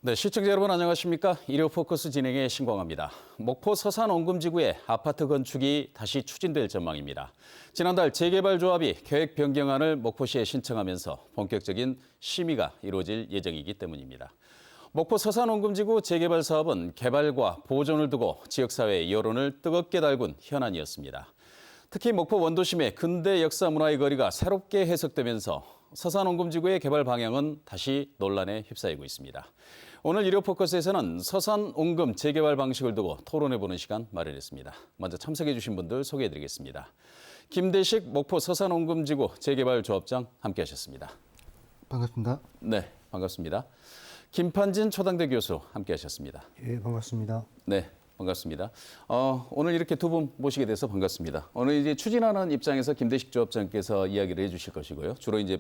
네, 시청자 여러분 안녕하십니까? 일요 포커스 진행의 신광합니다. 목포 서산 원금지구의 아파트 건축이 다시 추진될 전망입니다. 지난달 재개발조합이 계획 변경안을 목포시에 신청하면서 본격적인 심의가 이루어질 예정이기 때문입니다. 목포 서산 원금지구 재개발 사업은 개발과 보존을 두고 지역사회의 여론을 뜨겁게 달군 현안이었습니다. 특히 목포 원도심의 근대 역사 문화의 거리가 새롭게 해석되면서 서산 원금지구의 개발 방향은 다시 논란에 휩싸이고 있습니다. 오늘 일요 포커스에서는 서산 원금 재개발 방식을 두고 토론해보는 시간 마련했습니다. 먼저 참석해주신 분들 소개해드리겠습니다. 김대식 목포 서산 원금지구 재개발 조합장 함께하셨습니다. 반갑습니다. 네, 반갑습니다. 김판진 초당대 교수 함께하셨습니다. 예, 반갑습니다. 네, 반갑습니다. 오늘 이렇게 두 분 모시게 돼서 반갑습니다. 오늘 이제 추진하는 입장에서 김대식 조합장께서 이야기를 해주실 것이고요. 주로 이제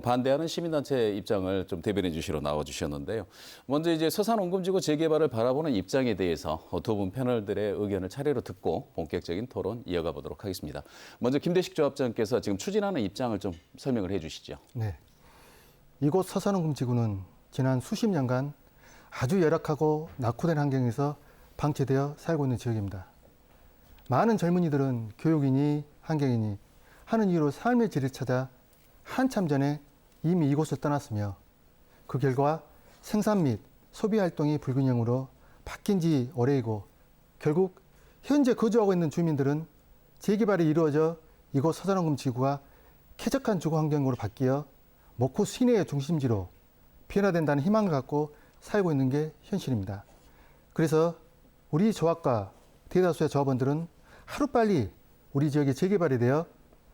반대하는 시민단체 입장을 좀 대변해 주시러 나와주셨는데요. 먼저 이제 서산 원금지구 재개발을 바라보는 입장에 대해서 두 분 패널들의 의견을 차례로 듣고 본격적인 토론 이어가 보도록 하겠습니다. 먼저 김대식 조합장께서 지금 추진하는 입장을 좀 설명을 해주시죠. 네, 이곳 서산 원금지구는 지난 수십 년간 아주 열악하고 낙후된 환경에서 방치되어 살고 있는 지역입니다. 많은 젊은이들은 교육이니 환경이니 하는 이유로 삶의 질을 찾아 한참 전에 이미 이곳을 떠났으며 그 결과 생산 및 소비 활동이 불균형으로 바뀐 지 오래이고 결국 현재 거주하고 있는 주민들은 재개발이 이루어져 이곳 서산원금 지구가 쾌적한 주거 환경으로 바뀌어 목포 시내의 중심지로 변화된다는 희망을 갖고 살고 있는 게 현실입니다. 그래서 우리 조합과 대다수의 조합원들은 하루빨리 우리 지역의 재개발이 되어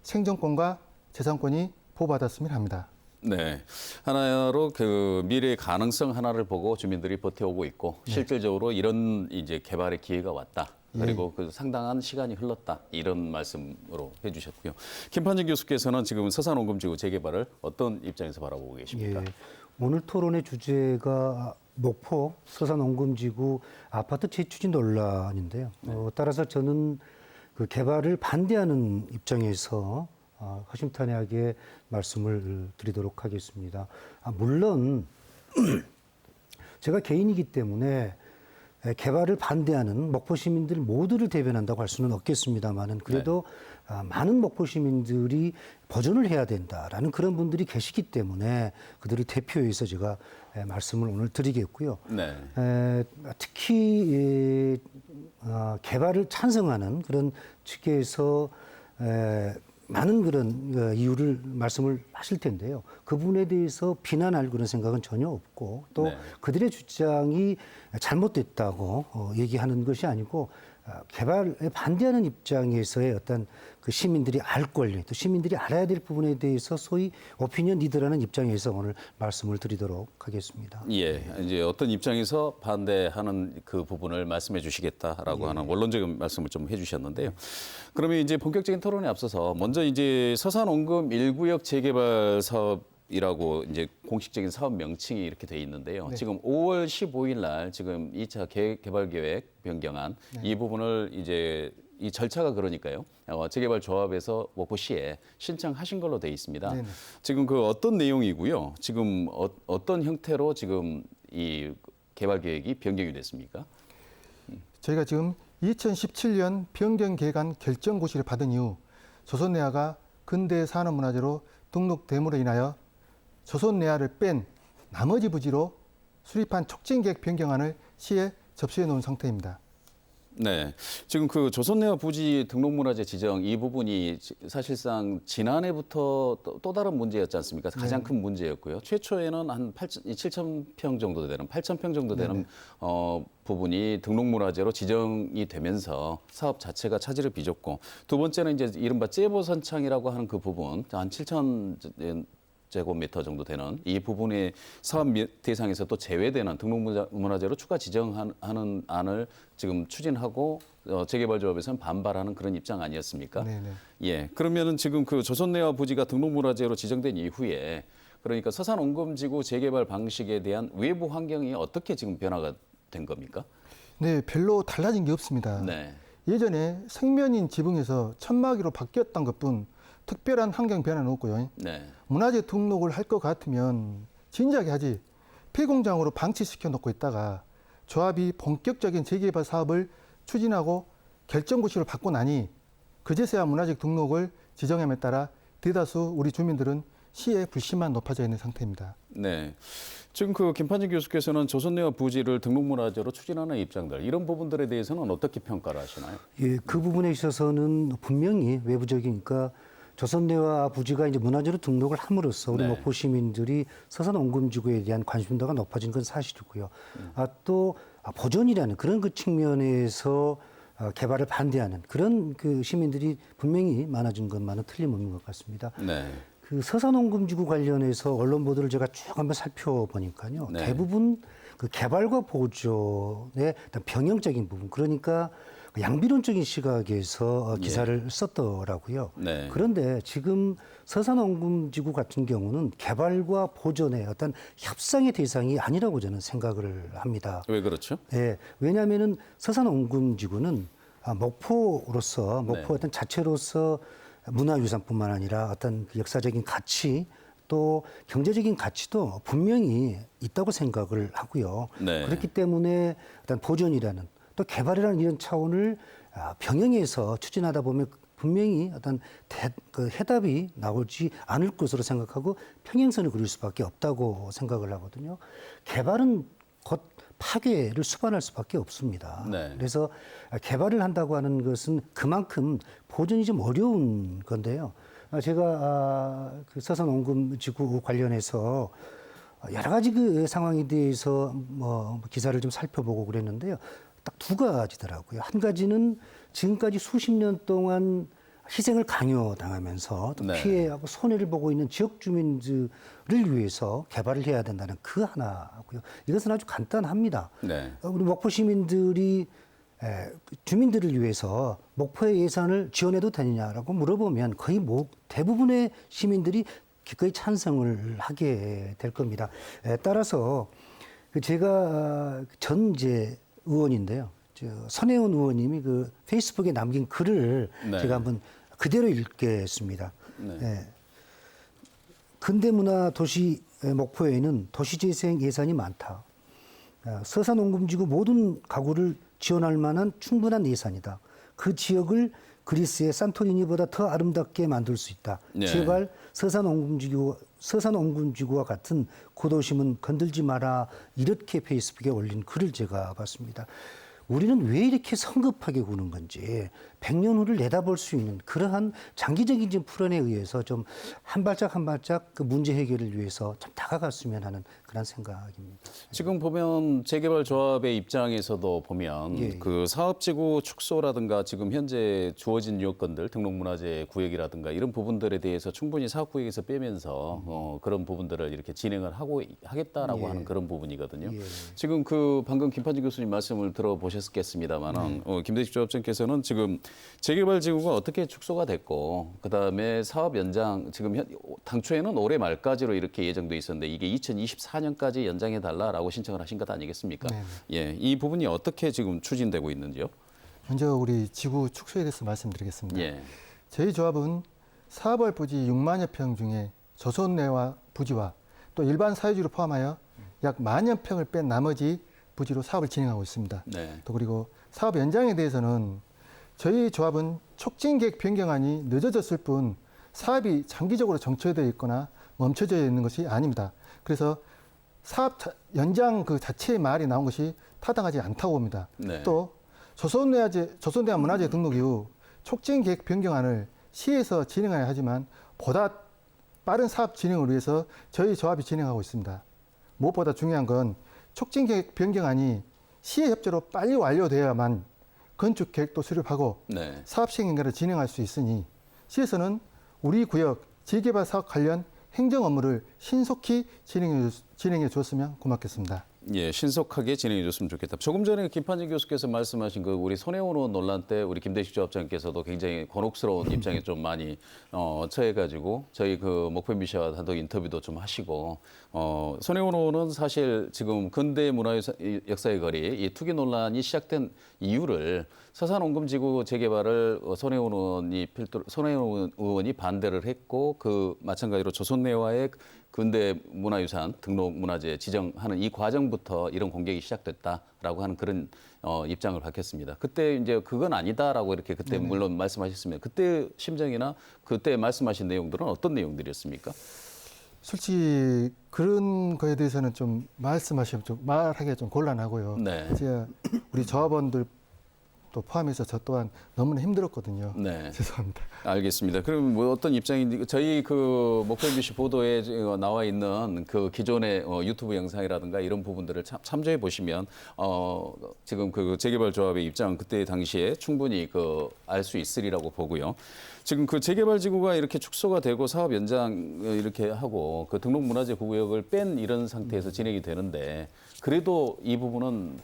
생존권과 재산권이 보호받았으면 합니다. 네, 하나로 그 미래의 가능성 하나를 보고 주민들이 버텨오고 있고 실질적으로 이런 이제 개발의 기회가 왔다. 그리고 그 상당한 시간이 흘렀다. 이런 말씀으로 해주셨고요. 김판진 교수께서는 지금 서산 원금지구 재개발을 어떤 입장에서 바라보고 계십니까? 예, 오늘 토론의 주제가 목포 서산 원금지구 아파트 재추진 논란인데요. 따라서 저는 그 개발을 반대하는 입장에서 허심탄회하게 말씀을 드리도록 하겠습니다. 물론 제가 개인이기 때문에 개발을 반대하는 목포 시민들 모두를 대변한다고 할 수는 없겠습니다만은 그래도 많은 목포 시민들이 보존을 해야 된다라는 그런 분들이 계시기 때문에 그들을 대표해서 제가 말씀을 오늘 드리겠고요. 네. 특히 개발을 찬성하는 그런 측에서 많은 그런 이유를 말씀을 하실 텐데요. 그 부분에 대해서 비난할 그런 생각은 전혀 없고 또 그들의 주장이 잘못됐다고 얘기하는 것이 아니고 개발에 반대하는 입장에서의 어떤 그 시민들이 알 권리 또 시민들이 알아야 될 부분에 대해서 소위 오피니언 리더라는 입장에서 오늘 말씀을 드리도록 하겠습니다. 예, 이제 어떤 입장에서 반대하는 그 부분을 말씀해 주시겠다라고 하는 원론적인 말씀을 좀 해주셨는데요. 그러면 이제 본격적인 토론에 앞서서 먼저 이제 서산 원금 1구역 재개발 사업이라고 이제 공식적인 사업 명칭이 이렇게 돼 있는데요. 지금 5월 15일 날 지금 2차 개발 계획 변경안 이 부분을 이제 이 절차가 그러니까요. 재개발 조합에서 목포시에 신청하신 걸로 돼 있습니다. 네네. 지금 그 어떤 내용이고요. 지금 어떤 형태로 지금 이 개발 계획이 변경이 됐습니까? 저희가 지금 2017년 변경 계획안 결정 고시를 받은 이후 조선내화가 근대 산업문화재로 등록됨으로 인하여 조선내화를 뺀 나머지 부지로 수립한 촉진계획 변경안을 시에 접수해 놓은 상태입니다. 네, 지금 그 조선내화 부지 등록문화재 지정 이 부분이 사실상 지난해부터 또 다른 문제였지 않습니까? 가장 큰 문제였고요. 최초에는 한 7,000평 정도 되는 8,000평 정도 되는 부분이 등록문화재로 지정이 되면서 사업 자체가 차질을 빚었고 두 번째는 이제 이른바 째보선창이라고 하는 그 부분 한 7,000 제곱미터 정도 되는 이 부분의 사업 대상에서 또 제외되는 등록문화재로 추가 지정하는 안을 지금 추진하고 재개발조합에서는 반발하는 그런 입장 아니었습니까? 네네. 예, 그러면은 지금 그 조선내화 부지가 등록문화재로 지정된 이후에 그러니까 서산 원금지구 재개발 방식에 대한 외부 환경이 어떻게 지금 변화가 된 겁니까? 네, 별로 달라진 게 없습니다. 네. 예전에 생면인 지붕에서 천막으로 바뀌었던 것뿐 특별한 환경 변화는 없고요. 네. 문화재 등록을 할 것 같으면 진작에 하지 폐공장으로 방치시켜 놓고 있다가 조합이 본격적인 재개발 사업을 추진하고 결정고시를 받고 나니 그제서야 문화재 등록을 지정함에 따라 대다수 우리 주민들은 시의 불신만 높아져 있는 상태입니다. 네. 지금 그 김판진 교수께서는 조선내와 부지를 등록문화재로 추진하는 입장들 이런 부분들에 대해서는 어떻게 평가를 하시나요? 예, 그 부분에 있어서는 분명히 외부적이니까 조선내와 부지가 이제 문화재로 등록을 함으로써 우리 네. 목포 시민들이 서산 원금지구에 대한 관심도가 높아진 건 사실이고요. 또 보존이라는 그런 그 측면에서 개발을 반대하는 그런 그 시민들이 분명히 많아진 것만은 틀림없는 것 같습니다. 네. 그 서산원금지구 관련해서 언론 보도를 제가 쭉 한번 살펴보니까요. 네. 대부분 그 개발과 보존의 어떤 병행적인 부분, 그러니까 양비론적인 시각에서 기사를 썼더라고요. 네. 그런데 지금 서산원금지구 같은 경우는 개발과 보존의 어떤 협상의 대상이 아니라고 저는 생각을 합니다. 왜 그렇죠? 예, 왜냐하면은 서산원금지구는 목포로서 목포 네. 어떤 자체로서 문화유산뿐만 아니라 어떤 그 역사적인 가치 또 경제적인 가치도 분명히 있다고 생각을 하고요. 네. 그렇기 때문에 어떤 보존이라는 또 개발이라는 이런 차원을 병행해서 추진하다 보면 분명히 어떤 그 해답이 나오지 않을 것으로 생각하고 평행선을 그릴 수밖에 없다고 생각을 하거든요. 개발은 곧 파괴를 수반할 수밖에 없습니다. 네. 그래서 개발을 한다고 하는 것은 그만큼 보존이 좀 어려운 건데요. 제가 그 서산원금지구 관련해서 여러 가지 그 상황에 대해서 뭐 기사를 좀 살펴보고 그랬는데요. 딱 두 가지더라고요. 한 가지는 지금까지 수십 년 동안 희생을 강요당하면서 또 네. 피해하고 손해를 보고 있는 지역 주민들을 위해서 개발을 해야 된다는 그 하나고요. 이것은 아주 간단합니다. 네. 우리 목포 시민들이 주민들을 위해서 목포의 예산을 지원해도 되느냐라고 물어보면 거의 대부분의 시민들이 기꺼이 찬성을 하게 될 겁니다. 따라서 제가 전 의원인데요. 선혜원 의원님이 그 페이스북에 남긴 글을 네. 제가 한번 그대로 읽겠습니다. 네. 근대문화 도시 목포에는 도시재생 예산이 많다. 서산원금지구 모든 가구를 지원할 만한 충분한 예산이다. 그 지역을 그리스의 산토리니보다 더 아름답게 만들 수 있다. 네. 제발 서산원금지구와 같은 구도심은 건들지 마라. 이렇게 페이스북에 올린 글을 제가 봤습니다. 우리는 왜 이렇게 성급하게 구는 건지 100년 후를 내다볼 수 있는 그러한 장기적인 풀원에 의해서 좀 한 발짝 한 발짝 그 문제 해결을 위해서 좀 다가갔으면 하는 그런 생각입니다. 지금 보면 재개발 조합의 입장에서도 보면 예. 그 사업지구 축소라든가 지금 현재 주어진 요건들 등록문화재 구역이라든가 이런 부분들에 대해서 충분히 사업구역에서 빼면서 그런 부분들을 이렇게 진행을 하겠다라고 예. 하는 그런 부분이거든요. 예. 지금 그 방금 김판진 교수님 말씀을 들어보셨겠습니다만은 김대식 조합장께서는 지금 재개발 지구가 어떻게 축소가 됐고 그다음에 사업 연장 지금 당초에는 올해 말까지로 이렇게 예정돼 있었는데 이게 2024년까지 연장해 달라라고 신청을 하신 것 아니겠습니까? 네. 예, 이 부분이 어떻게 지금 추진되고 있는지요? 먼저 우리 지구 축소에 대해서 말씀드리겠습니다. 예, 저희 조합은 사업할 부지 6만여 평 중에 조선내와 부지와 또 일반 사유지를 포함하여 약 10,000여 평을 뺀 나머지 부지로 사업을 진행하고 있습니다. 네, 또 그리고 사업 연장에 대해서는 저희 조합은 촉진계획 변경안이 늦어졌을 뿐 사업이 장기적으로 정체되어 있거나 멈춰져 있는 것이 아닙니다. 그래서 사업 연장 그 자체의 말이 나온 것이 타당하지 않다고 봅니다. 네. 또 조선대와 문화재 등록 이후 촉진계획 변경안을 시에서 진행해야 하지만 보다 빠른 사업 진행을 위해서 저희 조합이 진행하고 있습니다. 무엇보다 중요한 건 촉진계획 변경안이 시의 협조로 빨리 완료되어야만 건축 계획도 수립하고 네. 사업 시행 인가를 진행할 수 있으니 시에서는 우리 구역 재개발 사업 관련 행정 업무를 신속히 진행해 주었으면 고맙겠습니다. 예, 신속하게 진행해 줬으면 좋겠다. 조금 전에 김판진 교수께서 말씀하신 그 우리 손해원 의원 논란 때 우리 김대식 조합장께서도 굉장히 곤혹스러운 입장에 좀 많이 처해가지고 저희 그 목표 미디어와 단독 인터뷰도 좀 하시고 손해원 의원은 사실 지금 근대 문화 역사의 거리 이 투기 논란이 시작된 이유를 서산원금지구 재개발을 손해원 의원이 반대를 했고 그 마찬가지로 조선내화의 근대 문화유산 등록 문화재 지정하는 이 과정부터 이런 공격이 시작됐다라고 하는 그런 입장을 밝혔습니다. 그때 이제 그건 아니다라고 이렇게 그때 물론 말씀하셨으면 그때 심정이나 그때 말씀하신 내용들은 어떤 내용들이었습니까? 솔직히 그런 거에 대해서는 좀 말씀하시면 좀 말하기가 좀 곤란하고요. 네. 제가 우리 조합원들 또 포함해서 저 또한 너무나 힘들었거든요. 네. 죄송합니다. 알겠습니다. 그럼 뭐 어떤 입장인지 저희 그 목표 MBC 보도에 나와 있는 그 기존의 유튜브 영상이라든가 이런 부분들을 참조해 보시면 지금 그 재개발 조합의 입장 그때 당시에 충분히 그 알 수 있으리라고 보고요. 지금 그 재개발 지구가 이렇게 축소가 되고 사업 연장 이렇게 하고 그 등록 문화재 구역을 뺀 이런 상태에서 진행이 되는데 그래도 이 부분은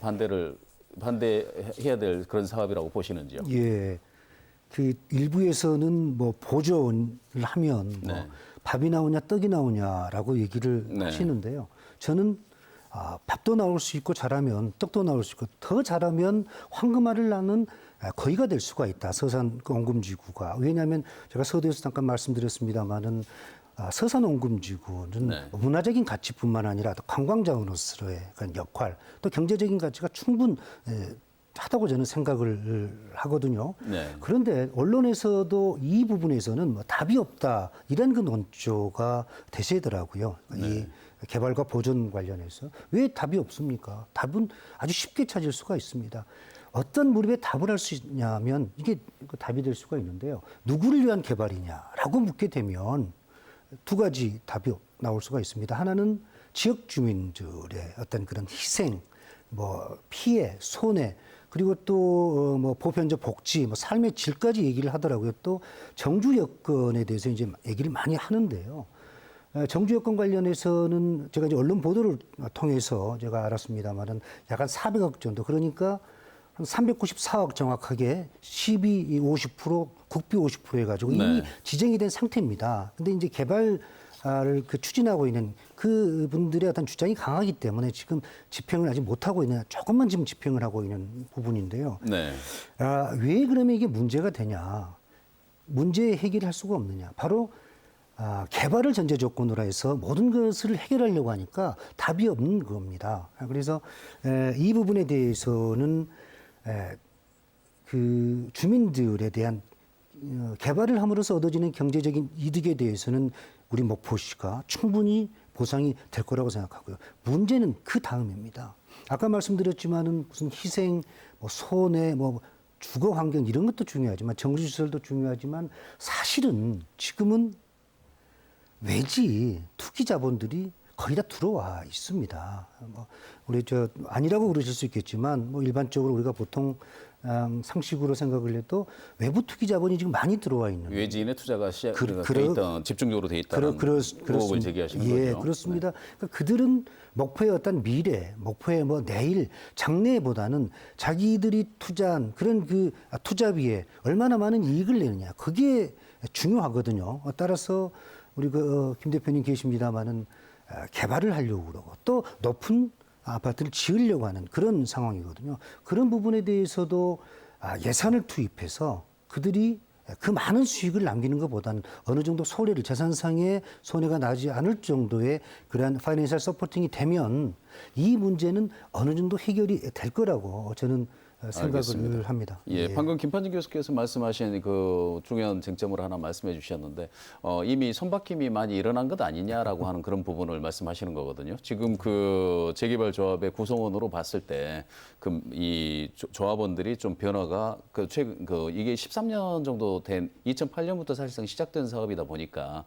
반대해야 될 그런 사업이라고 보시는지요? 예. 그 일부에서는 뭐 보존을 하면 뭐 네. 밥이 나오냐 떡이 나오냐라고 얘기를 네. 하시는데요. 저는 밥도 나올 수 있고 잘하면 떡도 나올 수 있고 더 잘하면 황금알을 낳는 거위가 될 수가 있다. 서산 그 옹금지구가. 왜냐하면 제가 서두에서 잠깐 말씀드렸습니다마는 서산 옹금지구는 네. 문화적인 가치뿐만 아니라 또 관광자원으로서의 그런 역할, 또 경제적인 가치가 충분하다고 저는 생각을 하거든요. 네. 그런데 언론에서도 이 부분에서는 뭐 답이 없다 이런 그 논조가 대세더라고요. 이 개발과 보존 관련해서 왜 답이 없습니까? 답은 아주 쉽게 찾을 수가 있습니다. 어떤 무렵에 답을 할 수 있냐면 이게 그 답이 될 수가 있는데요. 누구를 위한 개발이냐라고 묻게 되면 두 가지 답이 나올 수가 있습니다. 하나는 지역 주민들의 어떤 그런 희생, 뭐 피해, 손해, 그리고 또 뭐 보편적 복지, 뭐 삶의 질까지 얘기를 하더라고요. 또 정주 여건에 대해서 이제 얘기를 많이 하는데요. 정주 여건 관련해서는 제가 이제 언론 보도를 통해서 제가 알았습니다만은 약 한 400억 정도, 그러니까 한 394억 정확하게 12, 50%, 국비 50% 해가지고 이미 지정이 된 상태입니다. 근데 이제 개발을 그 추진하고 있는 그 분들의 어떤 주장이 강하기 때문에 지금 집행을 아직 못하고 있는, 조금만 지금 집행을 하고 있는 부분인데요. 네. 왜 그러면 이게 문제가 되냐? 문제 해결할 수가 없느냐? 바로 개발을 전제 조건으로 해서 모든 것을 해결하려고 하니까 답이 없는 겁니다. 그래서 이 부분에 대해서는 그 주민들에 대한 개발을 함으로써 얻어지는 경제적인 이득에 대해서는 우리 목포시가 충분히 보상이 될 거라고 생각하고요. 문제는 그 다음입니다. 아까 말씀드렸지만은 무슨 희생, 뭐 손해, 뭐 주거 환경 이런 것도 중요하지만 정주시설도 중요하지만 사실은 지금은 외지 투기 자본들이 거의 다 들어와 있습니다. 뭐 우리 저 아니라고 그러실 수 있겠지만 뭐 일반적으로 우리가 보통 상식으로 생각을 해도 외부 투기 자본이 지금 많이 들어와 있는. 외지인의 투자가 돼 있던 집중적으로 돼 있다는 의혹을 제기하시는 예, 거죠. 그렇습니다. 그러니까 그들은 목포의 어떤 미래, 목포의 뭐 내일, 장래보다는 자기들이 투자한 그런 그 투자비에 얼마나 많은 이익을 내느냐, 그게 중요하거든요. 따라서 우리 김 대표님 계십니다마는 개발을 하려고 그러고 또 높은 아파트를 지으려고 하는 그런 상황이거든요. 그런 부분에 대해서도 예산을 투입해서 그들이 그 많은 수익을 남기는 것보다는 어느 정도 손해를, 재산상의 손해가 나지 않을 정도의 그러한 파이낸셜 서포팅이 되면 이 문제는 어느 정도 해결이 될 거라고 저는 생각을 알겠습니다. 합니다. 예, 방금 김판진 교수께서 말씀하신 그 중요한 쟁점을 하나 말씀해 주셨는데 이미 손바뀜이 많이 일어난 것 아니냐라고 하는 그런 부분을 말씀하시는 거거든요. 지금 그 재개발 조합의 구성원으로 봤을 때 그 이 조합원들이 좀 변화가 그 최근 그 이게 13년 정도 된 2008년부터 사실상 시작된 사업이다 보니까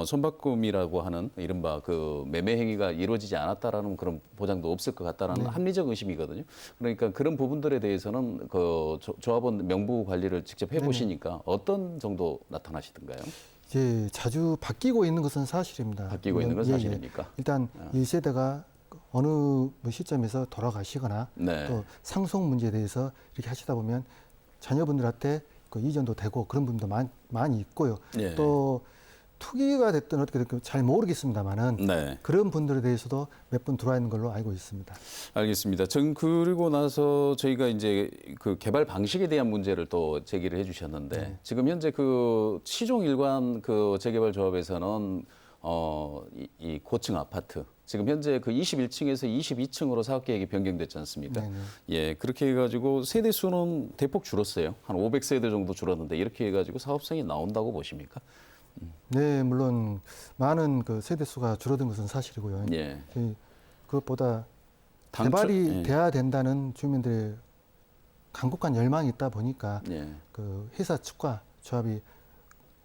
손바꿈이라고 하는 이른바 그 매매 행위가 이루어지지 않았다라는 그런 보장도 없을 것 같다라는 합리적 의심이거든요. 그러니까 그런 부분들에 대해서는 그 조합원 명부 관리를 직접 해보시니까 어떤 정도 나타나시던가요? 이제 자주 바뀌고 있는 것은 사실입니다. 바뀌고 있는 건 예, 예. 사실입니까? 일단 이 세대가 어느 뭐 시점에서 돌아가시거나 네. 또 상속 문제에 대해서 이렇게 하시다 보면 자녀분들한테 그 이전도 되고 그런 부분도 많이 있고요. 예. 또 투기가 됐든 어떻게 됐든 잘 모르겠습니다만은 네. 그런 분들에 대해서도 몇 분 들어와 있는 걸로 알고 있습니다. 알겠습니다. 그리고 나서 저희가 이제 그 개발 방식에 대한 문제를 또 제기를 해주셨는데 지금 현재 그 시종 일관 그 재개발 조합에서는 이 고층 아파트 지금 현재 그 21층에서 22층으로 사업 계획이 변경됐지 않습니까? 네네. 예, 그렇게 해가지고 세대 수는 대폭 줄었어요. 한 500세대 정도 줄었는데 이렇게 해가지고 사업성이 나온다고 보십니까? 네, 물론 많은 그 세대 수가 줄어든 것은 사실이고요. 예. 그것보다 당초- 개발이 예. 돼야 된다는 주민들의 간곡한 열망이 있다 보니까 예. 그 회사 측과 조합이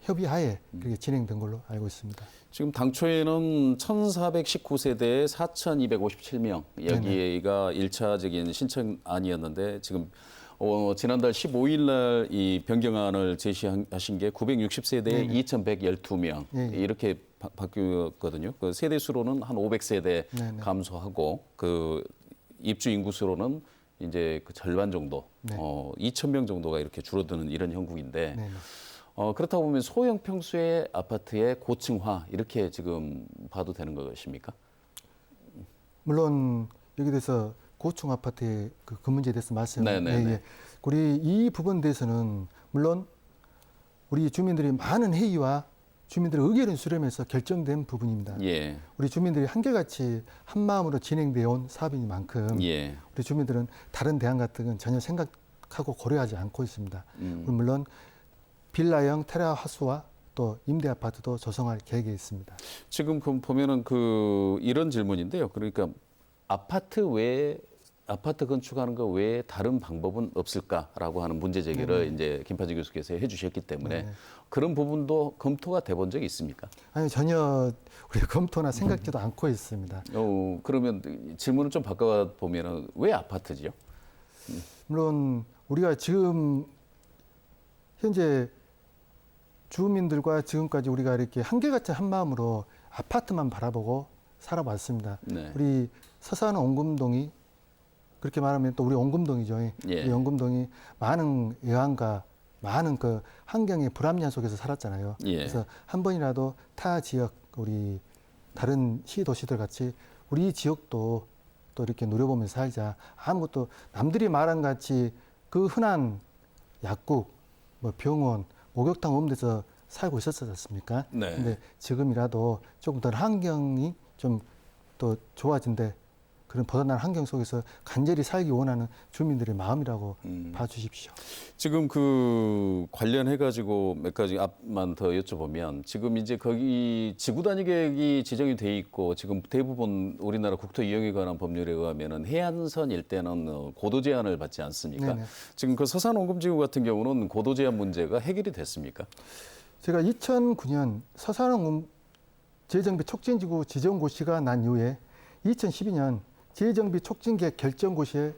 협의하에 그렇게 진행된 걸로 알고 있습니다. 지금 당초에는 1,419세대에 4,257명 여기가 일차적인 신청안이었는데 지금 지난달 15일 날 이 변경안을 제시하신 게 960세대에 네네. 2,112명 예, 예. 이렇게 바뀌었거든요. 그 세대 수로는 한 500세대 네네. 감소하고 그 입주 인구 수로는 이제 그 절반 정도, 네. 2,000명 정도가 이렇게 줄어드는 이런 형국인데 네. 그렇다 보면 소형 평수의 아파트의 고층화 이렇게 지금 봐도 되는 것입니까? 물론 여기 대해서 고층 아파트의 그 문제에 대해서 말씀. 네네네. 우리 이 부분에 대해서는 물론 우리 주민들이 많은 회의와 주민들의 의견을 수렴해서 결정된 부분입니다. 예, 우리 주민들이 한결같이 한 마음으로 진행되어 온 사업이니만큼 예, 우리 주민들은 다른 대안 같은 건 전혀 생각하고 고려하지 않고 있습니다. 물론 빌라형 테라하우스와 또 임대 아파트도 조성할 계획에 있습니다. 지금 보면은 이런 질문인데요. 그러니까 아파트 건축하는 것 외에 다른 방법은 없을까라고 하는 문제 제기를 이제 김파지 교수께서 해주셨기 때문에 그런 부분도 검토가 돼본 적이 있습니까? 아니 전혀 우리가 검토나 생각지도 않고 있습니다. 그러면 질문을 좀 바꿔 보면은 왜 아파트지요? 물론 우리가 지금 현재 주민들과 지금까지 우리가 이렇게 한결같이 한 마음으로 아파트만 바라보고 살아왔습니다. 네. 우리 서산 원금동이 그렇게 말하면 또 우리 원금동이죠. 예. 우리 원금동이 많은 애환과 많은 그 환경의 불합리한 속에서 살았잖아요. 예. 그래서 한 번이라도 타 지역 우리 다른 시 도시들 같이 우리 지역도 또 이렇게 누려보면서 살자. 아무것도 남들이 말한 같이 그 흔한 약국, 뭐 병원, 목욕탕 없는 데서 살고 있었지 않습니까? 네. 근데 지금이라도 조금 더 환경이 좀 더 좋아진데 그런 벗어난 환경 속에서 간절히 살기 원하는 주민들의 마음이라고 봐주십시오. 지금 관련해 가지고 몇 가지 앞만 더 여쭤보면 지금 이제 거기 지구 단위 계획이 지정이 돼 있고 지금 대부분 우리나라 국토 이용에 관한 법률에 의하면은 해안선 일대는 고도 제한을 받지 않습니까? 네네. 지금 그 서산 원금지구 같은 경우는 고도 제한 문제가 해결이 됐습니까? 제가 2009년 서산원 재정비 촉진지구 지정고시가 난 이후에 2012년 재정비 촉진계획 결정고시에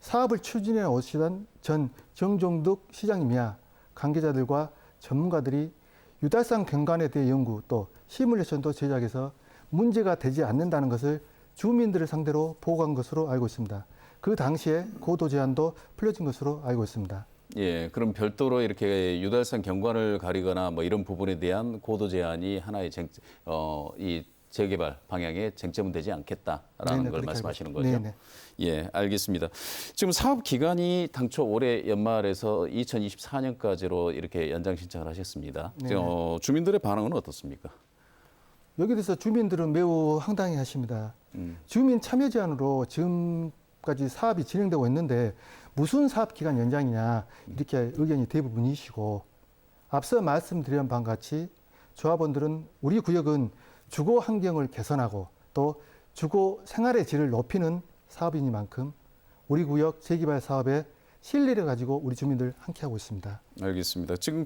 사업을 추진해 오시던 전 정종득 시장님이야 관계자들과 전문가들이 유달산 경관에 대해 연구 또 시뮬레이션도 제작해서 문제가 되지 않는다는 것을 주민들을 상대로 보고한 것으로 알고 있습니다. 그 당시에 고도 제한도 풀려진 것으로 알고 있습니다. 예, 그럼 별도로 이렇게 유달산 경관을 가리거나 뭐 이런 부분에 대한 고도 제한이 하나의 이 재개발 방향에 쟁점은 되지 않겠다라는 네네, 걸 그렇게 말씀하시는 알고 거죠? 네네. 예, 알겠습니다. 지금 사업 기간이 당초 올해 연말에서 2024년까지로 이렇게 연장 신청을 하셨습니다. 네네. 주민들의 반응은 어떻습니까? 여기에 대해서 주민들은 매우 황당해 하십니다. 주민 참여 제한으로 지금까지 사업이 진행되고 있는데 무슨 사업 기간 연장이냐 이렇게 의견이 대부분이시고 앞서 말씀드린 바와 같이 조합원들은 우리 구역은 주거 환경을 개선하고 또 주거 생활의 질을 높이는 사업이니만큼 우리 구역 재개발 사업에 신뢰를 가지고 우리 주민들 함께하고 있습니다. 알겠습니다. 지금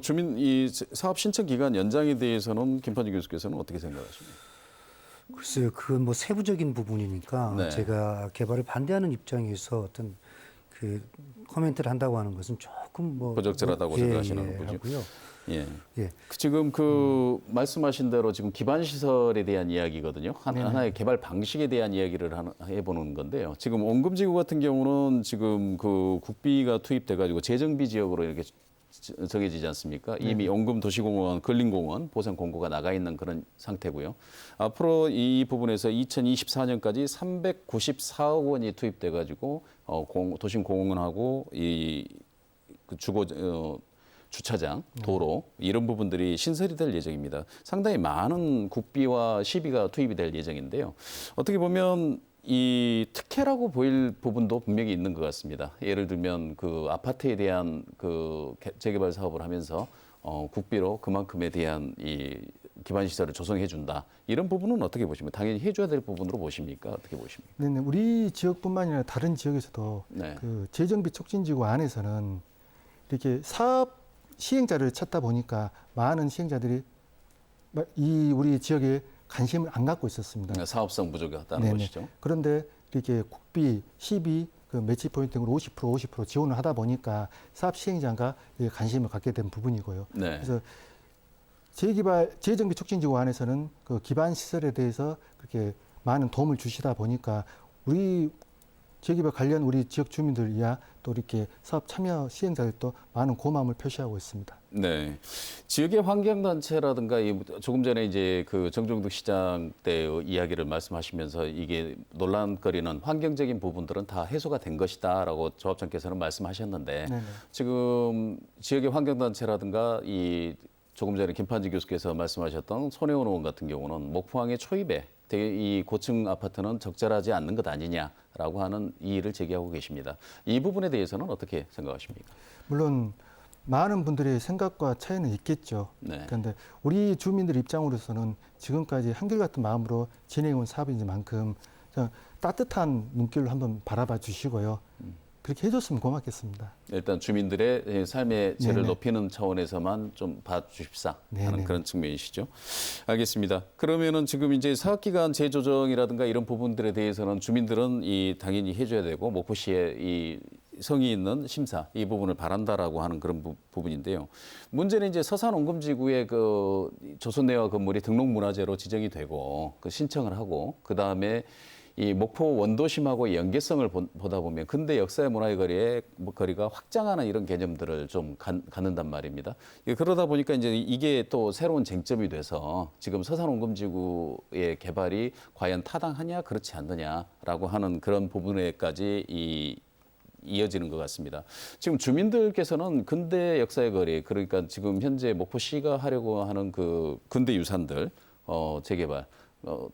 주민 이 사업 신청 기간 연장에 대해서는 김판지 교수께서는 어떻게 생각하십니까? 글쎄요, 그건 뭐 세부적인 부분이니까 네. 제가 개발을 반대하는 입장에서 어떤 그 코멘트를 한다고 하는 것은 조금 조금 뭐 부적절하다고 생각하시는 거군요. 하고요. 예. 예. 지금 말씀하신 대로 지금 기반 시설에 대한 이야기거든요. 하나의 개발 방식에 대한 이야기를 해보는 건데요. 지금 원금지구 같은 경우는 지금 그 국비가 투입돼 가지고 재정비 지역으로 이렇게 정해지지 않습니까? 이미 원금 도시공원, 근린공원 보상 공고가 나가 있는 그런 상태고요. 앞으로 이 부분에서 2024년까지 394억 원이 투입돼 가지고 도심공원하고 그 주차장, 도로 이런 부분들이 신설이 될 예정입니다. 상당히 많은 국비와 시비가 투입이 될 예정인데요. 어떻게 보면 이 특혜라고 보일 부분도 분명히 있는 것 같습니다. 예를 들면 그 아파트에 대한 그 재개발 사업을 하면서 국비로 그만큼에 대한 이 기반 시설을 조성해 준다. 이런 부분은 어떻게 보십니까? 당연히 해줘야 될 부분으로 보십니까? 어떻게 보십니까? 네네. 우리 지역뿐만 아니라 다른 지역에서도 네. 그 재정비 촉진지구 안에서는 이렇게 사업 시행자를 찾다 보니까 많은 시행자들이 우리 지역에 관심을 안 갖고 있었습니다. 사업성 부족이었다는 네네. 것이죠. 그런데 이렇게 국비, 시비, 그 매치 포인트 등으로 50% 지원을 하다 보니까 사업 시행자가 관심을 갖게 된 부분이고요. 네. 그래서 재정비 촉진지구 안에서는 그 기반 시설에 대해서 그렇게 많은 도움을 주시다 보니까 우리 재개발 관련 우리 지역 주민들이야 또 이렇게 사업 참여 시행자들도 많은 고마움을 표시하고 있습니다. 네. 지역의 환경단체라든가 조금 전에 이제 그 정종득 시장 때의 이야기를 말씀하시면서 이게 논란거리는 환경적인 부분들은 다 해소가 된 것이다라고 조합장께서는 말씀하셨는데 네네. 지금 지역의 환경단체라든가 조금 전에 김판지 교수께서 말씀하셨던 손혜원 의원 같은 경우는 목포항의 초입에 이 고층 아파트는 적절하지 않는 것 아니냐라고 하는 이의를 제기하고 계십니다. 이 부분에 대해서는 어떻게 생각하십니까? 물론 많은 분들의 생각과 차이는 있겠죠. 네. 그런데 우리 주민들 입장으로서는 지금까지 한결같은 마음으로 진행해온 사업이니만큼 따뜻한 눈길로 한번 바라봐 주시고요. 그렇게 해줬으면 고맙겠습니다. 일단 주민들의 삶의 질을 네네. 높이는 차원에서만 좀 봐주십사 하는 네네. 그런 측면이시죠. 알겠습니다. 그러면은 지금 이제 사업기간 재조정이라든가 이런 부분들에 대해서는 주민들은 당연히 해줘야 되고 목포시의 이 성의 있는 심사 이 부분을 바란다라고 하는 그런 부분인데요. 문제는 이제 서산 원금지구의 그 조선내화 건물이 등록문화재로 지정이 되고 그 신청을 하고 그 다음에 이 목포 원도심하고 연계성을 보다 보면 근대 역사의 문화의 거리가 확장하는 이런 개념들을 좀 갖는단 말입니다. 그러다 보니까 이제 이게 또 새로운 쟁점이 돼서 지금 서산 원금지구의 개발이 과연 타당하냐 그렇지 않느냐라고 하는 그런 부분에까지 이어지는 것 같습니다. 지금 주민들께서는 근대 역사의 거리, 그러니까 지금 현재 목포시가 하려고 하는 그 근대 유산들 재개발,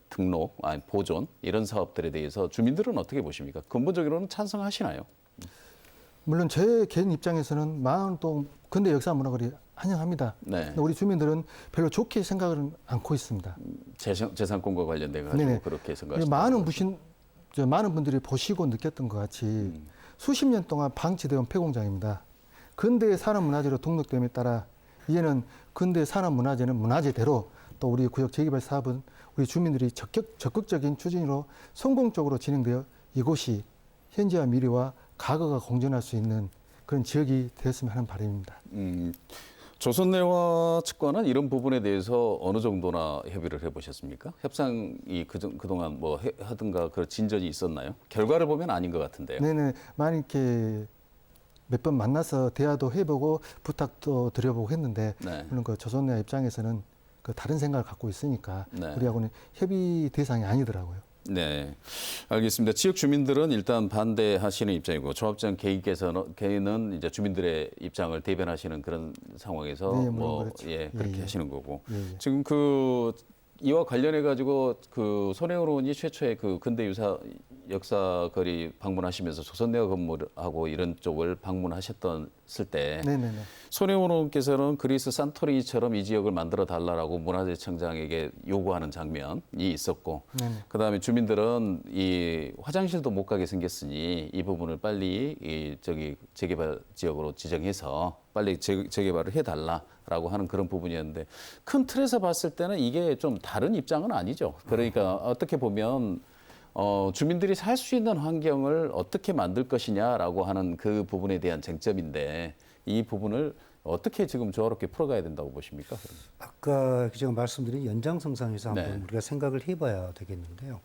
등록, 보존 이런 사업들에 대해서 주민들은 어떻게 보십니까? 근본적으로는 찬성하시나요? 물론 제 개인 입장에서는 마음 또 근대 역사 문화거리 환영합니다. 네. 근데 우리 주민들은 별로 좋게 생각을 않고 있습니다. 재산권과 관련돼 가지고 네네. 그렇게 생각하시는 많은 분들이 보시고 느꼈던 것 같이 수십 년 동안 방치되어 온 폐공장입니다. 근대 산업문화재로 등록됨에 따라 이제는 근대 산업문화재는 문화재대로 또 우리 구역 재개발 사업은 우리 주민들이 적극적인 추진으로 성공적으로 진행되어 이곳이 현재와 미래와 과거가 공존할 수 있는 그런 지역이 되었으면 하는 바람입니다. 조선내화 측과는 이런 부분에 대해서 어느 정도나 협의를 해보셨습니까? 협상이 그동안 뭐 하든가 그 진전이 있었나요? 결과를 보면 아닌 것 같은데요. 네네. 많이 이렇게 몇 번 만나서 대화도 해보고 부탁도 드려보고 했는데 네. 물론 그 조선내화 입장에서는 그 다른 생각을 갖고 있으니까 네. 우리하고는 협의 대상이 아니더라고요. 네, 알겠습니다. 지역 주민들은 일단 반대하시는 입장이고 조합장 개인은 이제 주민들의 입장을 대변하시는 그런 상황에서 네, 물론 그렇죠. 그렇게 예. 하시는 거고 예. 지금 이와 관련해 가지고 그 손혜원 의원이 최초에 그 근대 역사거리 방문하시면서 조선내화 건물하고 이런 쪽을 방문하셨을 때 네네네. 손혜원 의원께서는 그리스 산토리니처럼 이 지역을 만들어 달라라고 문화재청장에게 요구하는 장면이 있었고, 네네. 그다음에 주민들은 이 화장실도 못 가게 생겼으니 이 부분을 빨리 재개발 지역으로 지정해서 빨리 재개발을 해달라라고 하는 그런 부분이었는데 큰 틀에서 봤을 때는 이게 좀 다른 입장은 아니죠. 그러니까 어떻게 보면 주민들이 살 수 있는 환경을 어떻게 만들 것이냐라고 하는 그 부분에 대한 쟁점인데 이 부분을 어떻게 지금 조화롭게 풀어가야 된다고 보십니까? 아까 제가 말씀드린 연장선상에서 한번 네. 우리가 생각을 해봐야 되겠는데요.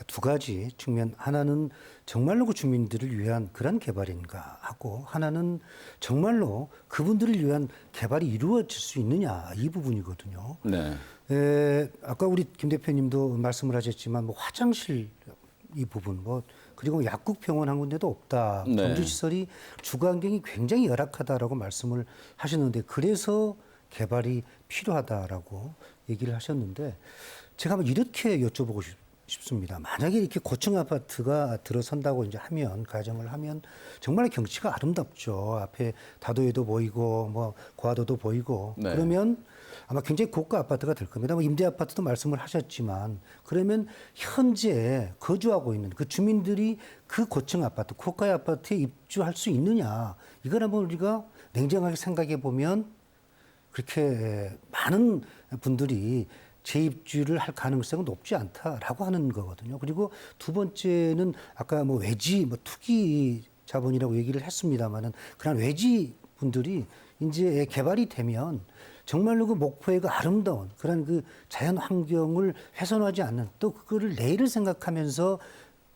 두 가지 측면, 하나는 정말로 그 주민들을 위한 그런 개발인가 하고, 하나는 정말로 그분들을 위한 개발이 이루어질 수 있느냐, 이 부분이거든요. 네. 아까 우리 김 대표님도 말씀을 하셨지만 뭐 화장실 이 부분, 뭐 그리고 약국병원 한 군데도 없다. 네. 경주시설이 주거 환경이 굉장히 열악하다라고 말씀을 하셨는데, 그래서 개발이 필요하다라고 얘기를 하셨는데, 제가 한번 이렇게 여쭤보고 싶습니다. 만약에 이렇게 고층 아파트가 들어선다고 이제 하면, 가정을 하면 정말 경치가 아름답죠. 앞에 다도해도 보이고 뭐 고화도도 보이고. 네. 그러면 아마 굉장히 고가 아파트가 될 겁니다. 뭐 임대 아파트도 말씀을 하셨지만, 그러면 현재 거주하고 있는 그 주민들이 그 고층 아파트, 고가 아파트에 입주할 수 있느냐, 이걸 한번 우리가 냉정하게 생각해 보면 그렇게 많은 분들이 재입주를 할 가능성은 높지 않다라고 하는 거거든요. 그리고 두 번째는 아까 뭐 외지, 뭐 투기 자본이라고 얘기를 했습니다만은, 그런 외지 분들이 이제 개발이 되면 정말로 그 목포의 그 아름다운 그런 그 자연 환경을 훼손하지 않는, 또 그거를 내일을 생각하면서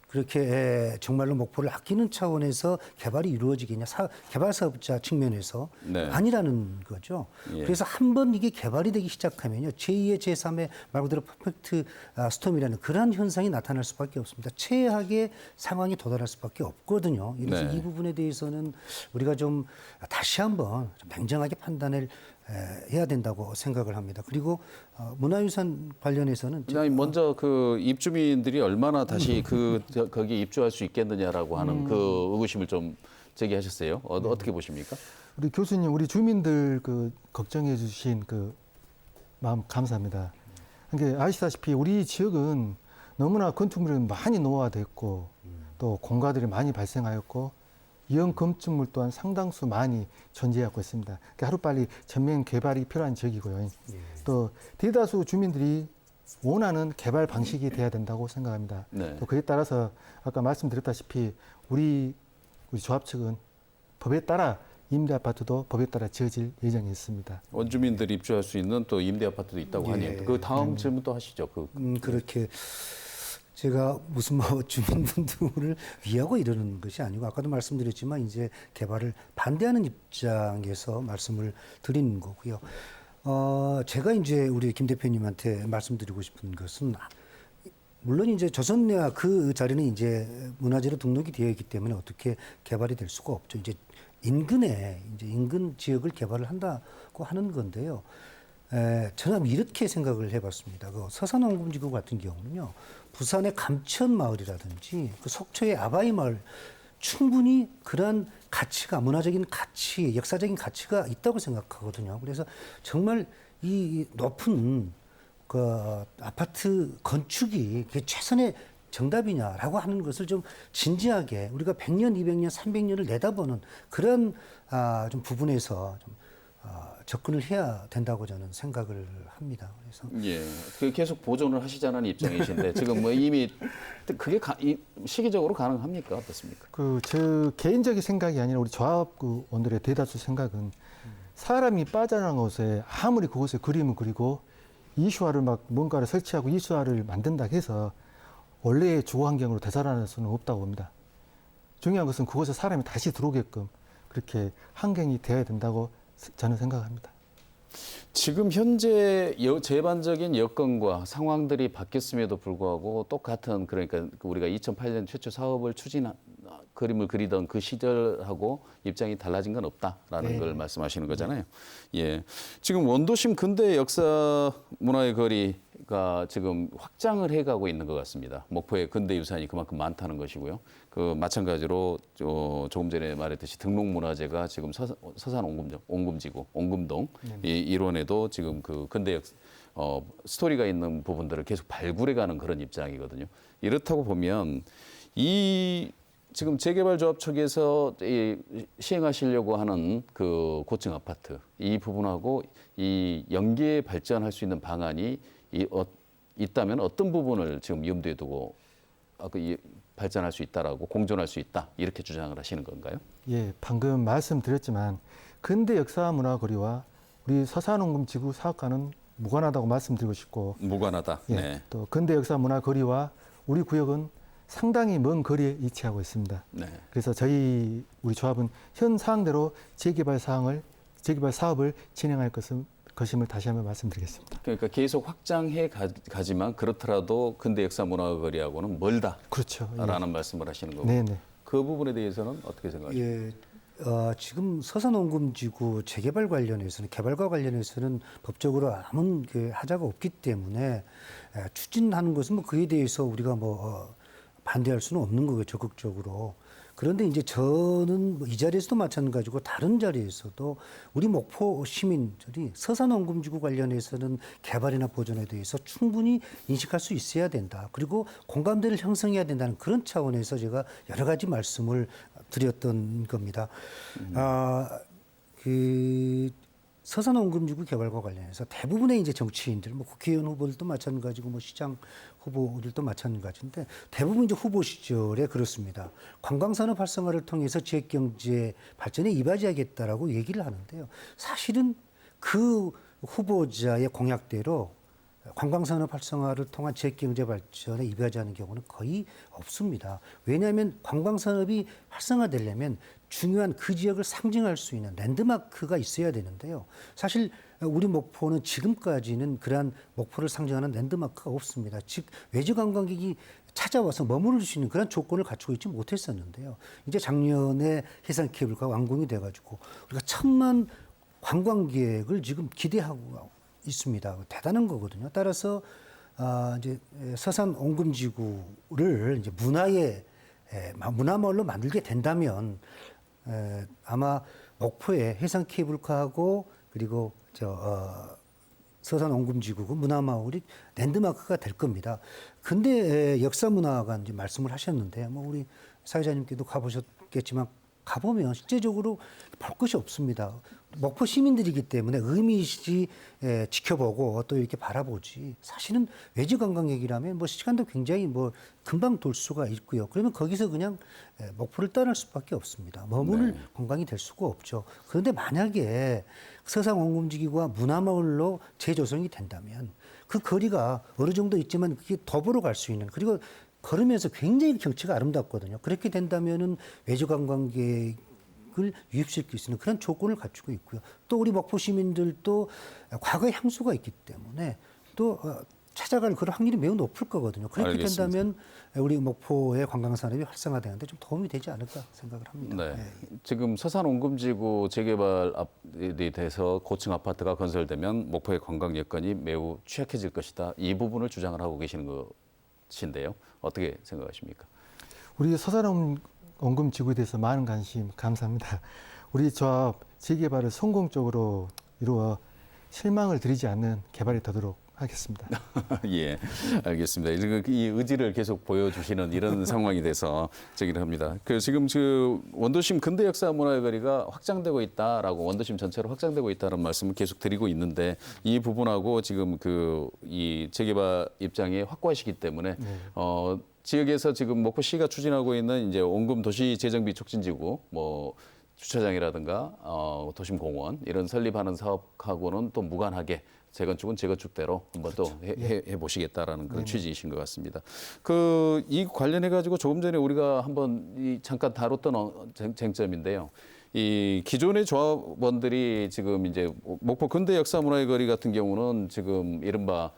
그렇게 정말로 목포를 아끼는 차원에서 개발이 이루어지겠냐, 개발 사업자 측면에서 네. 아니라는 거죠. 예. 그래서 한번 이게 개발이 되기 시작하면요, 제2의 제3의 말 그대로 퍼펙트 스톰이라는 그러한 현상이 나타날 수밖에 없습니다. 최악의 상황이 도달할 수밖에 없거든요. 그래서 네. 이 부분에 대해서는 우리가 좀 다시 한번 좀 냉정하게 판단을 해야 된다고 생각을 합니다. 그리고 문화유산 관련해서는 아니, 먼저 그 입주민들이 얼마나 다시 거기 입주할 수 있겠느냐라고 하는 그 의구심을 좀 제기하셨어요. 어떻게 보십니까? 우리 교수님, 우리 주민들 그 걱정해 주신 그 마음 감사합니다. 그러니까 아시다시피 우리 지역은 너무나 건축물이 많이 노화됐고 또 공가들이 많이 발생하였고 이형 건축물 또한 상당수 많이 존재하고 있습니다. 그러니까 하루빨리 전면 개발이 필요한 지역이고요. 또 대다수 주민들이 원하는 개발 방식이 돼야 된다고 생각합니다. 네. 또 그에 따라서 아까 말씀드렸다시피 우리 조합 측은 법에 따라 임대 아파트도 법에 따라 지어질 예정이 있습니다. 원주민들이 입주할 수 있는 또 임대 아파트도 있다고 하니 그 다음 질문 또 하시죠. 그렇게 제가 무슨 뭐 주민분들을 위하고 이러는 것이 아니고, 아까도 말씀드렸지만 이제 개발을 반대하는 입장에서 말씀을 드리는 거고요. 제가 이제 우리 김 대표님한테 말씀드리고 싶은 것은, 물론 이제 조선내와 그 자리는 이제 문화재로 등록이 되어 있기 때문에 어떻게 개발이 될 수가 없죠. 이제 인근 지역을 개발을 한다고 하는 건데요. 저는 이렇게 생각을 해봤습니다. 그 서산원금지구 같은 경우는요, 부산의 감천마을이라든지 그 속초의 아바이마을, 충분히 그러한 가치가, 문화적인 가치, 역사적인 가치가 있다고 생각하거든요. 그래서 정말 이 높은 그 아파트 건축이 그게 최선의 정답이냐라고 하는 것을 좀 진지하게 우리가 100년, 200년, 300년을 내다보는 그런 좀 부분에서 좀 접근을 해야 된다고 저는 생각을 합니다. 그래서 예, 그 계속 보존을 하시자는 입장이신데 지금 뭐 이미 그게 시기적으로 가능합니까? 어떻습니까? 저 개인적인 생각이 아니라 우리 조합 그 원들의 대다수 생각은 사람이 빠져나간 곳에 아무리 그곳에 그림을 그리고 이슈화를 막 뭔가를 설치하고 이슈화를 만든다 해서 원래의 주거 환경으로 되살아날 수는 없다고 봅니다. 중요한 것은 그곳에 사람이 다시 들어오게끔 그렇게 환경이 되어야 된다고 저는 생각합니다. 지금 현재 제반적인 여건과 상황들이 바뀌었음에도 불구하고 똑같은, 그러니까 우리가 2008년 최초 사업을 그림을 그리던 그 시절하고 입장이 달라진 건 없다라는 네. 걸 말씀하시는 거잖아요. 예. 지금 원도심 근대 역사 문화의 거리가 지금 확장을 해가고 있는 것 같습니다. 목포의 근대 유산이 그만큼 많다는 것이고요. 그 마찬가지로 조금 전에 말했듯이 등록문화재가 지금 서산 옹금지구, 옹금동 이 일원에도 지금 그 근대 스토리가 있는 부분들을 계속 발굴해가는 그런 입장이거든요. 이렇다고 보면 지금 재개발조합 측에서 시행하시려고 하는 그 고층 아파트 이 부분하고 이 연계 발전할 수 있는 방안이 있다면 어떤 부분을 지금 염두에 두고 발전할 수 있다라고 공존할 수 있다 이렇게 주장을 하시는 건가요? 예, 방금 말씀드렸지만 근대 역사 문화 거리와 우리 서산원금지구 사업과는 무관하다고 말씀드리고 싶고, 무관하다. 예, 네. 또 근대 역사 문화 거리와 우리 구역은 상당히 먼 거리에 위치하고 있습니다. 네. 그래서 우리 조합은 현 사항대로 재개발 사업을 진행할 것임을 다시 한번 말씀드리겠습니다. 그러니까 계속 확장해 가지만 그렇더라도 근대 역사 문화거리하고는 멀다라는 그렇죠. 예. 말씀을 하시는 거고. 네네. 그 부분에 대해서는 어떻게 생각하십니까? 예, 지금 서산원금지구 재개발 관련해서는 개발과 관련해서는 법적으로 아무 그 하자가 없기 때문에 추진하는 것은 뭐 그에 대해서 우리가 반대할 수는 없는 거고요, 적극적으로. 그런데 이제 저는 뭐이 자리에서도 마찬가지고 다른 자리에서도 우리 목포 시민들이 서산원금지구 관련해서는 개발이나 보존에 대해서 충분히 인식할 수 있어야 된다. 그리고 공감대를 형성해야 된다는 그런 차원에서 제가 여러 가지 말씀을 드렸던 겁니다. 서산원금지구 개발과 관련해서 대부분의 이제 정치인들, 뭐 국회의원 후보들도 마찬가지고, 뭐 시장 후보들도 마찬가지인데 대부분 이제 후보 시절에 그렇습니다. 관광산업 활성화를 통해서 지역 경제 발전에 이바지하겠다라고 얘기를 하는데요. 사실은 그 후보자의 공약대로 관광산업 활성화를 통한 지역경제 발전에 이바지하는 경우는 거의 없습니다. 왜냐하면 관광산업이 활성화되려면 중요한 그 지역을 상징할 수 있는 랜드마크가 있어야 되는데요. 사실 우리 목포는 지금까지는 그러한 목포를 상징하는 랜드마크가 없습니다. 즉 외주 관광객이 찾아와서 머무를 수 있는 그런 조건을 갖추고 있지 못했었는데요. 이제 작년에 해상 케이블카 완공이 돼가지고 우리가 1,000만 관광객을 지금 기대하고 있습니다. 대단한 거거든요. 따라서 이제 서산 옹금지구를 이제 문화마을로 만들게 된다면 아마 목포에 해상 케이블카하고 그리고 서산 옹금지구가 문화마을이 랜드마크가 될 겁니다. 근데 역사문화관 이제 말씀을 하셨는데 뭐 우리 사회자님께도 가보셨겠지만 가보면 실제적으로 볼 것이 없습니다. 목포 시민들이기 때문에 의미있이 지켜보고 또 이렇게 바라보지. 사실은 외지 관광객이라면 뭐 시간도 굉장히 뭐 금방 돌 수가 있고요. 그러면 거기서 그냥 목포를 떠날 수밖에 없습니다. 머무를 관광이 될 수가 없죠. 그런데 만약에 서산 옹금지구가 문화마을로 재조성이 된다면 그 거리가 어느 정도 있지만 그게 더불어 갈 수 있는, 그리고 걸으면서 굉장히 경치가 아름답거든요. 그렇게 된다면은 외주 관광객을 유입시킬 수 있는 그런 조건을 갖추고 있고요. 또 우리 목포 시민들도 과거의 향수가 있기 때문에 또 찾아갈 그런 확률이 매우 높을 거거든요. 그렇게 알겠습니다. 된다면 우리 목포의 관광산업이 활성화되는데 좀 도움이 되지 않을까 생각을 합니다. 네. 네. 지금 서산 옹금지구 재개발이 돼서 고층 아파트가 건설되면 목포의 관광 여건이 매우 취약해질 것이다. 이 부분을 주장을 하고 계시는 것인데요. 어떻게 생각하십니까? 우리 서산 원금지구에 대해서 많은 관심 감사합니다. 우리 조합 재개발을 성공적으로 이루어 실망을 드리지 않는 개발이 되도록 하겠습니다. 예, 알겠습니다. 이 의지를 계속 보여주시는 이런 상황이 돼서 제기를 합니다. 지금 원도심 근대 역사 문화의 거리가 확장되고 있다라고, 원도심 전체로 확장되고 있다는 말씀을 계속 드리고 있는데 이 부분하고 지금 이 재개발 입장이 확고하시기 때문에 지역에서 지금 목포시가 추진하고 있는 이제 원금 도시 재정비 촉진지구, 뭐 주차장이라든가 도심공원 이런 설립하는 사업하고는 또 무관하게 재건축은 재건축대로 한번 또 해보시겠다라는 그런 취지이신 것 같습니다. 이 관련해 가지고 조금 전에 우리가 한번 잠깐 다뤘던 쟁점인데요. 이 기존의 조합원들이 지금 이제 목포 근대 역사 문화의 거리 같은 경우는 지금 이른바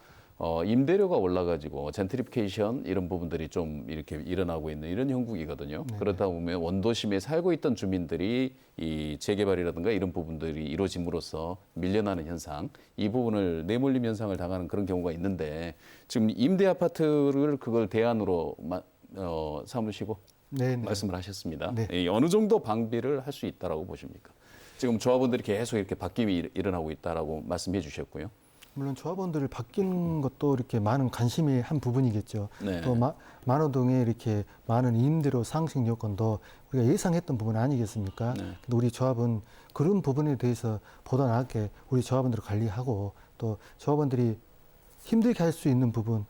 임대료가 올라가지고 젠트리피케이션 이런 부분들이 좀 이렇게 일어나고 있는 이런 형국이거든요. 네. 그러다 보면 원도심에 살고 있던 주민들이 이 재개발이라든가 이런 부분들이 이루어짐으로써 밀려나는 현상, 이 부분을 내몰림 현상을 당하는 그런 경우가 있는데 지금 임대 아파트를 그걸 대안으로 삼으시고 말씀을 하셨습니다. 네. 어느 정도 방비를 할 수 있다라고 보십니까? 지금 조합원들이 계속 이렇게 바뀜이 일어나고 있다라고 말씀해 주셨고요. 물론 조합원들을 바뀌는 것도 이렇게 많은 관심의 한 부분이겠죠. 네. 또 만호동에 이렇게 많은 임대료 상승 요건도 우리가 예상했던 부분 아니겠습니까? 네. 근데 우리 조합은 그런 부분에 대해서 보다 나게 우리 조합원들을 관리하고 또 조합원들이 힘들게 할 수 있는 부분,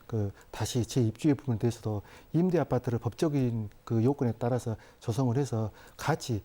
다시 재입주의 부분에 대해서도 임대 아파트를 법적인 그 요건에 따라서 조성을 해서 같이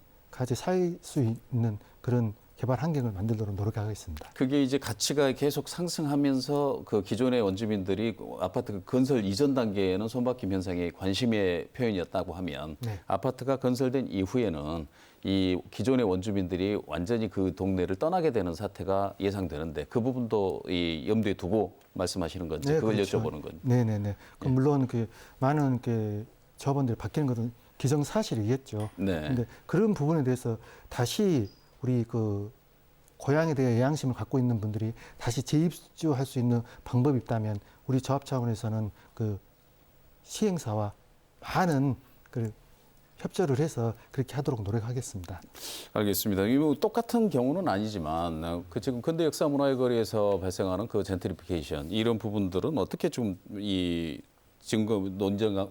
살 수 있는 그런 개발 환경을 만들도록 노력하겠습니다. 그게 이제 가치가 계속 상승하면서 그 기존의 원주민들이 아파트 건설 이전 단계에는 손바뀜 현상에 관심의 표현이었다고 하면 네. 아파트가 건설된 이후에는 이 기존의 원주민들이 완전히 그 동네를 떠나게 되는 사태가 예상되는데 그 부분도 이 염두에 두고 말씀하시는 건지 그걸 그렇죠. 여쭤보는 건지. 네네네. 그 물론 그 많은 그 조합원들이 바뀌는 것은 기정사실이겠죠. 네. 근데 그런 부분에 대해서 다시 우리 그 고향에 대해 애양심을 갖고 있는 분들이 다시 재입주할 수 있는 방법이 있다면 우리 조합 차원에서는 그 시행사와 많은 그 협조를 해서 그렇게 하도록 노력하겠습니다. 알겠습니다. 이 뭐 똑같은 경우는 아니지만 그 지금 근대 역사 문화의 거리에서 발생하는 그 젠트리피케이션 이런 부분들은 어떻게 좀 이 지금 그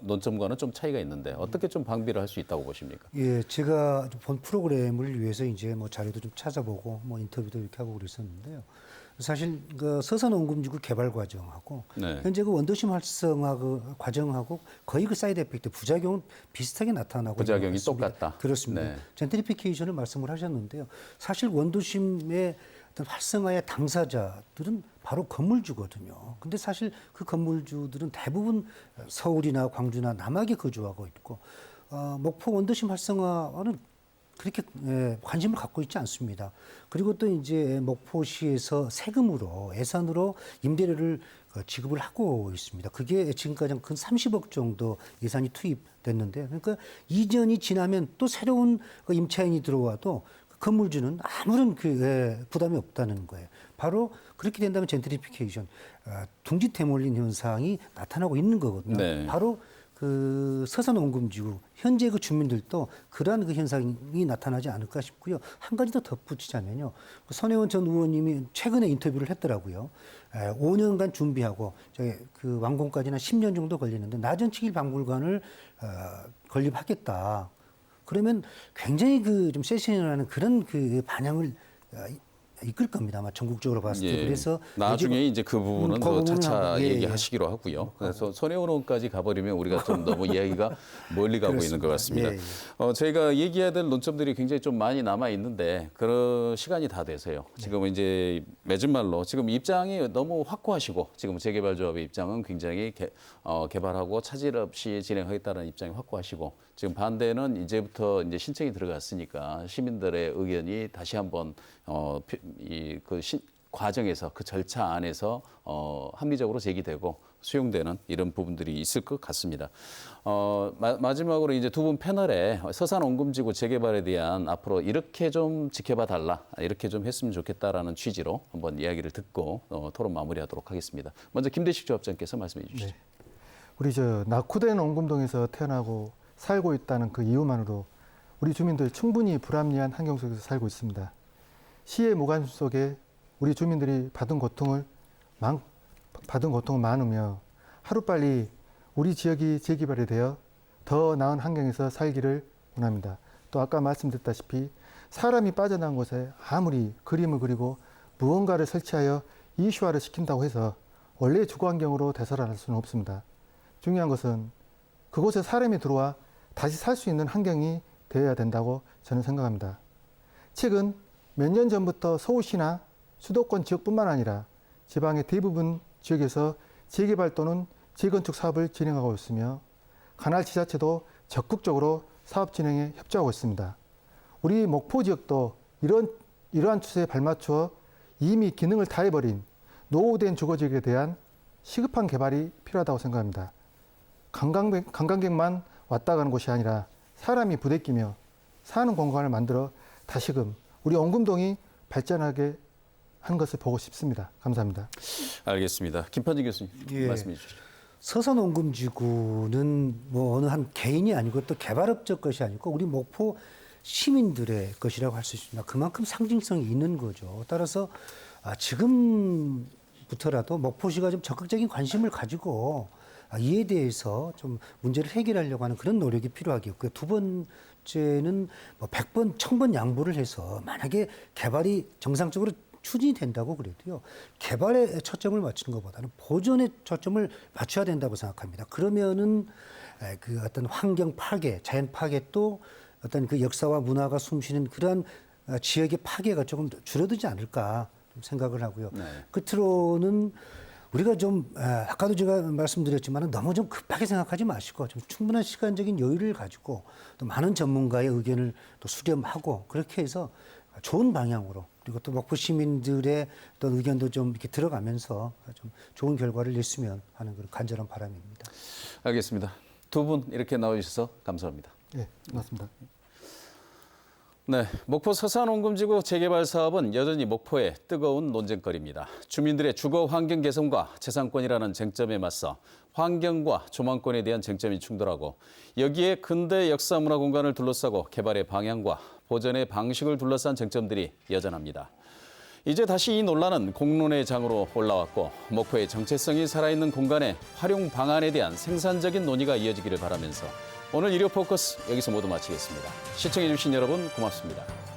논점과는 좀 차이가 있는데 어떻게 좀 방비를 할 수 있다고 보십니까? 예, 제가 본 프로그램을 위해서 이제 뭐 자료도 좀 찾아보고 뭐 인터뷰도 이렇게 하고 그랬었는데요. 사실 그 서산원금지구 개발 과정하고 네. 현재 그 원도심 활성화 그 과정하고 거의 그 사이드 에펙트 부작용은 비슷하게 나타나고 부작용이 있는 것 같습니다. 똑같다. 그렇습니다. 네. 젠트리피케이션을 말씀을 하셨는데요. 사실 원도심의 어떤 활성화의 당사자들은 바로 건물주거든요. 근데 사실 그 건물주들은 대부분 서울이나 광주나 남하게 거주하고 있고 목포 원도심 활성화는 그렇게 관심을 갖고 있지 않습니다. 그리고 또 이제 목포시에서 세금으로 예산으로 임대료를 지급을 하고 있습니다. 그게 지금까지 근 30억 정도 예산이 투입됐는데, 그러니까 이전이 지나면 또 새로운 임차인이 들어와도 건물주는 아무런 부담이 없다는 거예요. 바로 그렇게 된다면 젠트리피케이션, 둥지 태몰린 현상이 나타나고 있는 거거든요. 네. 바로 그 서산원금지구 현재 그 주민들도 그러한 그 현상이 나타나지 않을까 싶고요. 한 가지 더 덧붙이자면요. 그 손혜원 전 의원님이 최근에 인터뷰를 했더라고요. 5년간 준비하고 저희 그 완공까지는 10년 정도 걸리는데 낮은 층일 박물관을 건립하겠다. 그러면 굉장히 그 좀 세션이라는 그런 그 반향을 이끌 겁니다. 아마 전국적으로 봤을 때. 예. 그래서 나중에 이제 그 부분은 그 더 부분은 차차 예, 예. 얘기하시기로 하고요. 그래서 손혜원 의원까지 가버리면 우리가 좀 너무 이야기가 멀리 가고 있는 것 같습니다. 예, 예. 저희가 얘기해야 될 논점들이 굉장히 좀 많이 남아 있는데 그런 시간이 다 돼서요. 지금 이제 맺은 말로 지금 입장이 너무 확고하시고 지금 재개발조합의 입장은 굉장히 개발하고 차질 없이 진행하겠다는 입장이 확고하시고 지금 반대는 이제부터 이제 신청이 들어갔으니까 시민들의 의견이 다시 한번 과정에서 그 절차 안에서 합리적으로 제기되고 수용되는 이런 부분들이 있을 것 같습니다. 마지막으로 이제 두 분 패널에 서산원금지구 재개발에 대한 앞으로 이렇게 좀 지켜봐 달라, 이렇게 좀 했으면 좋겠다라는 취지로 한번 이야기를 듣고 토론 마무리하도록 하겠습니다. 먼저 김대식 조합장께서 말씀해 주시죠. 네. 우리 낙후된 원금동에서 태어나고 살고 있다는 그 이유만으로 우리 주민들 충분히 불합리한 환경 속에서 살고 있습니다. 시의 무관 속에 우리 주민들이 받은 고통은 많으며 하루빨리 우리 지역이 재개발이 되어 더 나은 환경에서 살기를 원합니다. 또 아까 말씀드렸다시피 사람이 빠져나온 곳에 아무리 그림을 그리고 무언가를 설치하여 이슈화를 시킨다고 해서 원래 주거 환경으로 되살아날 수는 없습니다. 중요한 것은 그곳에 사람이 들어와 다시 살 수 있는 환경이 되어야 된다고 저는 생각합니다. 최근 몇 년 전부터 서울시나 수도권 지역뿐만 아니라 지방의 대부분 지역에서 재개발 또는 재건축 사업을 진행하고 있으며 관할지자체도 적극적으로 사업 진행에 협조하고 있습니다. 우리 목포 지역도 이러한 추세에 발맞추어 이미 기능을 다해버린 노후된 주거지역에 대한 시급한 개발이 필요하다고 생각합니다. 관광객만 왔다 가는 곳이 아니라 사람이 부대끼며 사는 공간을 만들어 다시금 우리 원금동이 발전하게 하는 것을 보고 싶습니다. 감사합니다. 알겠습니다. 김판진 교수님 말씀해 주시죠. 서산원금지구는 뭐 어느 한 개인이 아니고 또 개발업적 것이 아니고 우리 목포 시민들의 것이라고 할 수 있습니다. 그만큼 상징성이 있는 거죠. 따라서 지금부터라도 목포시가 좀 적극적인 관심을 가지고 이에 대해서 좀 문제를 해결하려고 하는 그런 노력이 필요하겠고요. 두 번째는 뭐 100번, 1000번 양보를 해서 만약에 개발이 정상적으로 추진이 된다고 그래도요. 개발에 초점을 맞추는 것보다는 보존에 초점을 맞춰야 된다고 생각합니다. 그러면은 그 어떤 환경 파괴, 자연 파괴 또 어떤 그 역사와 문화가 숨쉬는 그러한 지역의 파괴가 조금 줄어들지 않을까 좀 생각을 하고요. 네. 끝으로는 우리가 좀 아까도 제가 말씀드렸지만 너무 좀 급하게 생각하지 마시고 좀 충분한 시간적인 여유를 가지고 또 많은 전문가의 의견을 또 수렴하고 그렇게 해서 좋은 방향으로 그리고 또 목포 시민들의 어떤 의견도 좀 이렇게 들어가면서 좀 좋은 결과를 냈으면 하는 그런 간절한 바람입니다. 알겠습니다. 두 분 이렇게 나와주셔서 감사합니다. 예, 고맙습니다. 네, 목포 서산원금지구 재개발 사업은 여전히 목포의 뜨거운 논쟁거리입니다. 주민들의 주거 환경 개선과 재산권이라는 쟁점에 맞서 환경과 조망권에 대한 쟁점이 충돌하고 여기에 근대 역사 문화 공간을 둘러싸고 개발의 방향과 보전의 방식을 둘러싼 쟁점들이 여전합니다. 이제 다시 이 논란은 공론의 장으로 올라왔고 목포의 정체성이 살아있는 공간의 활용 방안에 대한 생산적인 논의가 이어지기를 바라면서 오늘 일요 포커스 여기서 모두 마치겠습니다. 시청해주신 여러분 고맙습니다.